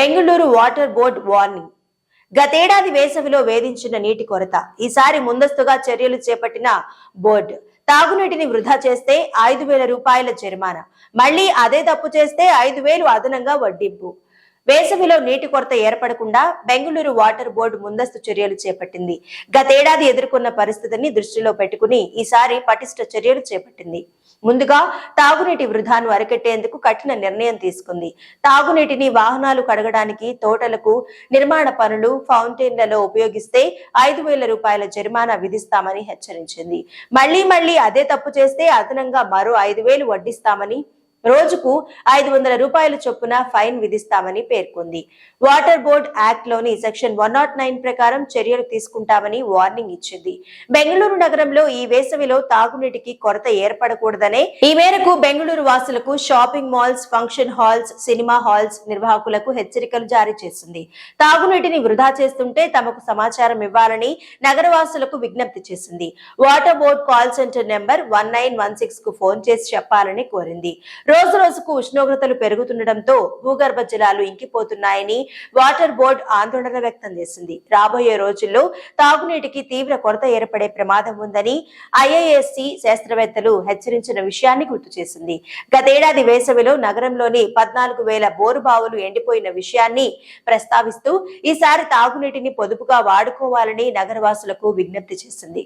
Bengaluru water board warning. గతేడాది వేసవిలో వేధించిన నీటి కొరత ఈసారి ముందస్తుగా చర్యలు చేపట్టిన బోర్డు. తాగునీటిని వృధా చేస్తే 5,000 రూపాయల జరిమానా, మళ్లీ అదే తప్పు చేస్తే 5,000 అదనంగా వడ్డింపు. వేసవిలో నీటి కొరత ఏర్పడకుండా బెంగళూరు వాటర్ బోర్డు ముందస్తు చర్యలు చేపట్టింది. గతేడాది ఎదుర్కొన్న పరిస్థితిని దృష్టిలో పెట్టుకుని ఈసారి పటిష్ట చర్యలు చేపట్టింది. ముందుగా తాగునీటి వృధాను అరికట్టేందుకు కఠిన నిర్ణయం తీసుకుంది. తాగునీటిని వాహనాలు కడగడానికి, తోటలకు, నిర్మాణ పనులు, ఫౌంటైన్లలో ఉపయోగిస్తే 5,000 రూపాయల జరిమానా విధిస్తామని హెచ్చరించింది. మళ్లీ అదే తప్పు చేస్తే అదనంగా మరో 5,000 వడ్డిస్తామని, రోజుకు 500 రూపాయల చొప్పున ఫైన్ విధిస్తామని పేర్కొంది. వాటర్ బోర్డ్ యాక్ట్ లోని సెక్షన్ 109 ప్రకారం చర్యలు తీసుకుంటామని వార్నింగ్ ఇచ్చింది. బెంగళూరు నగరంలో ఈ వేసవిలో తాగునీటికి కొరత ఏర్పడకూడదనే ఈ మేరకు బెంగళూరు వాసులకు shopping malls, function halls, cinema halls నిర్వాహకులకు హెచ్చరికలు జారీ చేసింది. తాగునీటిని వృధా చేస్తుంటే తమకు సమాచారం ఇవ్వాలని నగరవాసులకు విజ్ఞప్తి చేసింది. Water board call centre number 1916 కు ఫోన్ చేసి చెప్పాలని కోరింది. రోజు రోజుకు ఉష్ణోగ్రతలు పెరుగుతుండటంతో భూగర్భ జలాలు ఇంకిపోతున్నాయని వాటర్ బోర్డు ఆందోళన వ్యక్తం చేసింది. రాబోయే రోజుల్లో తాగునీటికి తీవ్ర కొరత ఏర్పడే ప్రమాదం ఉందని ఐఐఎస్సి శాస్త్రవేత్తలు హెచ్చరించిన విషయాన్ని గుర్తు చేసింది. గతేడాది వేసవిలో నగరంలోని 14,000 బోరు బావులు ఎండిపోయిన విషయాన్ని ప్రస్తావిస్తూ ఈసారి తాగునీటిని పొదుపుగా వాడుకోవాలని నగరవాసులకు విజ్ఞప్తి చేసింది.